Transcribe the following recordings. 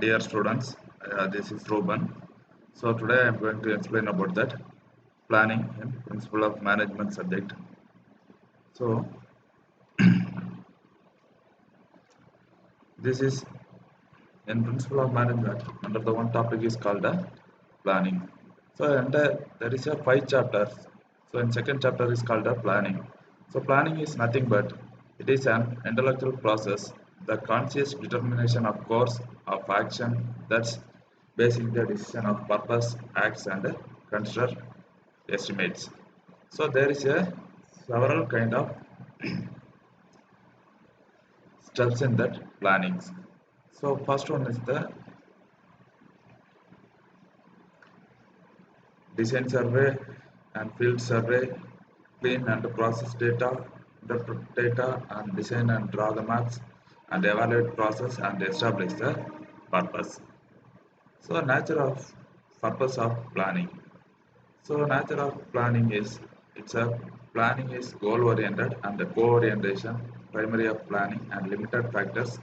Dear students, this is Ruben. So today I am going to explain about that planning in principle of management subject. So this is in principle of management. Under the one topic is called planning. So there is a five chapters. So in second chapter is called planning. So planning is nothing but it is an intellectual process, the conscious determination of course of action that's basing the decision of purpose, acts and consider estimates. So there is a several kind of steps in that planning. So first one is the design survey and field survey, clean and process data, interpret data and design and draw the maps and evaluate process and establish the purpose. So nature of purpose of planning. So nature of planning is it's a planning is goal oriented and the co-orientation primary of planning and limited factors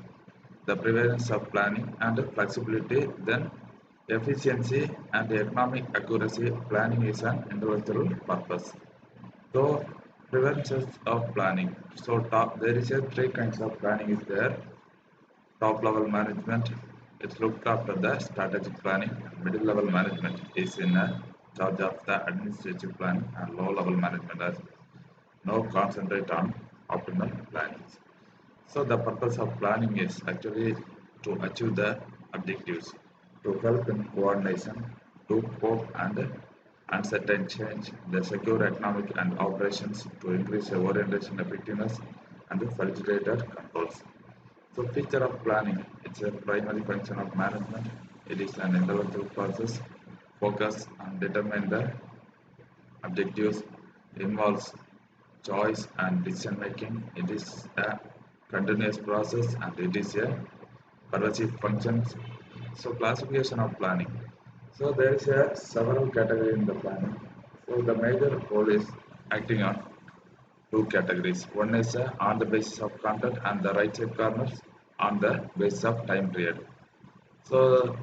the prevalence of planning and flexibility then efficiency and economic accuracy planning is an intellectual purpose. So preferences of planning. So there is a three kinds of planning is there. Top level management is looked after the strategic planning. Middle level management is in charge of the administrative planning, and low level management has no concentrate on optimal planning. So the purpose of planning is actually to achieve the objectives, to help in coordination, to cope and uncertain change, the secure economic and operations, to increase the orientation effectiveness and the facilitated controls. So feature of planning, it's a primary function of management. It is an intellectual process, focus and determine the objectives, involves choice and decision making. It is a continuous process and it is a pervasive functions. So classification of planning. So there is a several category in the planning. So the major role is acting on two categories. One is on the basis of content and the right side corners on the basis of time period. So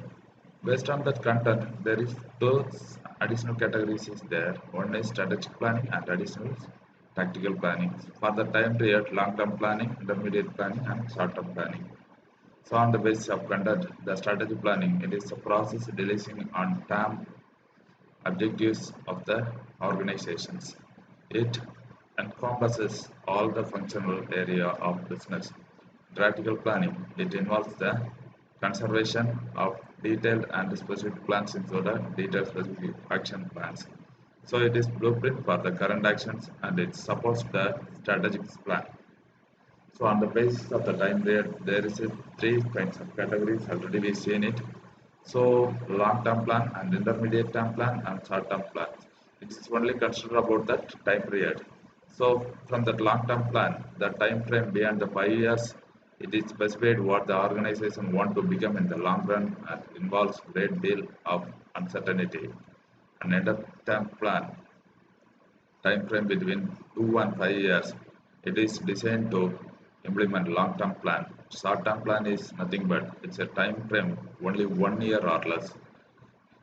based on that content, there is two additional categories is there. One is strategic planning and additional tactical planning. For the time period, long-term planning, intermediate planning, and short-term planning. So on the basis of content, the strategy planning, it is a process dealing on term objectives of the organizations. It encompasses all the functional area of business. Tactical planning, it involves the conservation of detailed and specific plans into the detailed specific action plans. So it is blueprint for the current actions and it supports the strategic plan. So on the basis of the time period, there is a three kinds of categories already we seen it. So long-term plan and intermediate term plan and short-term plan. It is only considered about that time period. So from that long-term plan, the time frame beyond the 5 years, it is specified what the organization want to become in the long run and involves great deal of uncertainty. An end-term plan time frame between 2 and 5 years. It is designed to implement long-term plan. Short-term plan is nothing but it's a time frame only 1 year or less.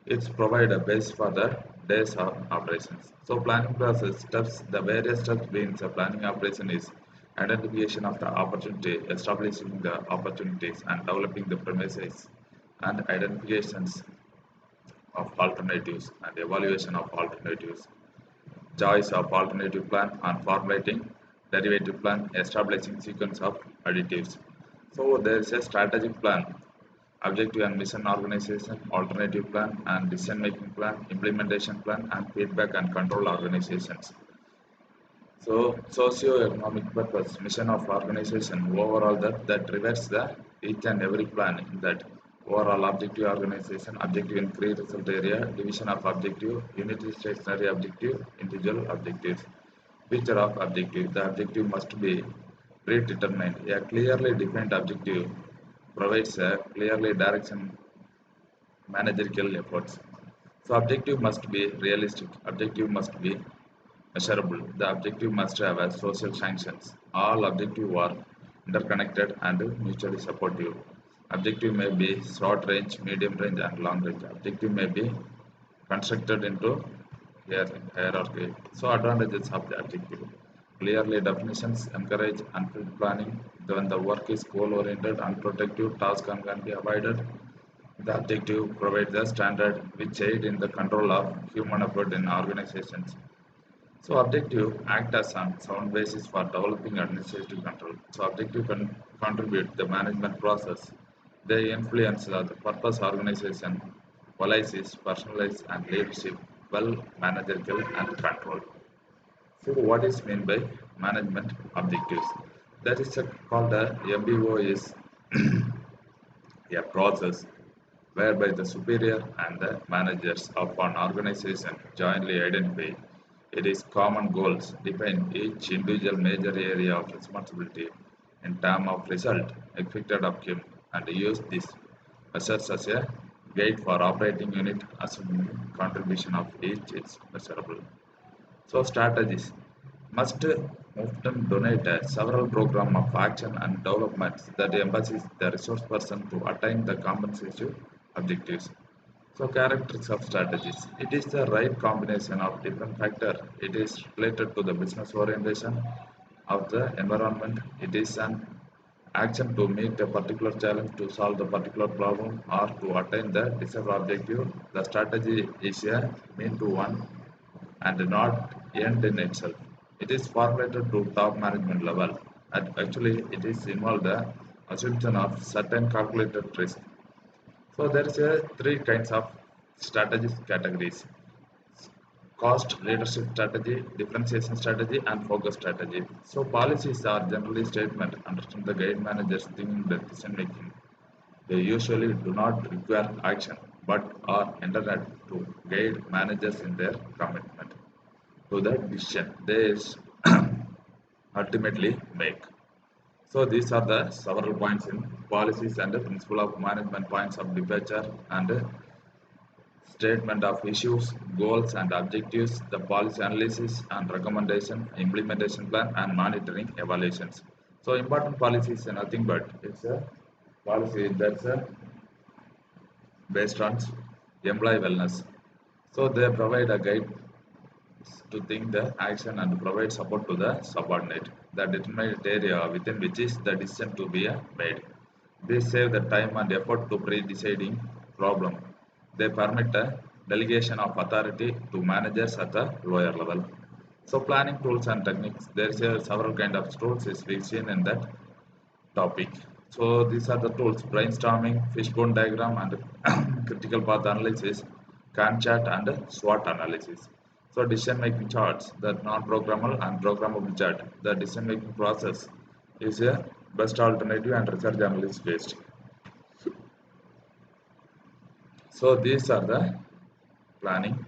It's provide a base for the days of operations. So planning process steps, the various steps being the planning operation is identification of the opportunity, establishing the opportunities and developing the premises and identifications of alternatives and evaluation of alternatives choice of alternative plan and formulating derivative plan, establishing sequence of additives. So there is a strategic plan, objective and mission organization, alternative plan and decision making plan, implementation plan and feedback and control organizations. So socio-economic purpose, mission of organization, overall that reverse the each and every plan in that overall objective organization, objective in key result area, division of objective, unity stationary objective, individual objectives. Feature of objective, the objective must be predetermined. A clearly defined objective provides a clearly direction managerial efforts. So objective must be realistic, objective must be measurable. The objective must have a social sanctions. All objective work interconnected and mutually supportive. Objective may be short range, medium range, and long range. Objective may be constructed into hierarchy. So advantages of the objective. Clearly definitions encourage unfilled planning. When the work is goal-oriented and protective, tasks can be avoided. The objective provides a standard which aid in the control of human effort in organizations. So objective act as a sound basis for developing administrative control. So objective can contribute the management process. They influence the purpose organization, policies, personalize and leadership, well managerial and control. So what is meant by management objectives? That is called the MBO is a process whereby the superior and the managers of an organization jointly identify it is common goals, define each individual major area of responsibility in terms of result, expected outcome, and use this measures as a guide for operating unit assuming contribution of each is measurable. So strategies must often donate several program of action and developments that emphasize the resource person to attain the compensation objectives. So characteristics of strategies. It is the right combination of different factors. It is related to the business orientation of the environment. It is an action to meet a particular challenge to solve the particular problem or to attain the desired objective. The strategy is a mean to one and not end in itself. It is formulated to top management level and actually it is involved the assumption of certain calculated risk. So there is a three kinds of strategies categories: cost leadership strategy, differentiation strategy, and focus strategy. So policies are generally statement understand the guide managers thinking the decision making. They usually do not require action but are intended to guide managers in their commitment to the decision they ultimately make. So these are the several points in policies and the principle of management points of departure and statement of issues, goals and objectives, the policy analysis and recommendation, implementation plan and monitoring evaluations. So important policy is nothing but it's a policy that's based on employee wellness. So they provide a guide to think the action and provide support to the subordinate, the determined area within which is the decision to be made. They save the time and effort to pre-deciding problem. They permit a delegation of authority to managers at the lower level. So planning tools and techniques, there is a several kind of tools is we seen in that topic. So these are the tools: brainstorming, fishbone diagram, and critical path analysis, Gantt chart, and SWOT analysis. So decision making charts, the non-programmable and programmable chart. The decision making process is a best alternative and research analysis based. So these are the planning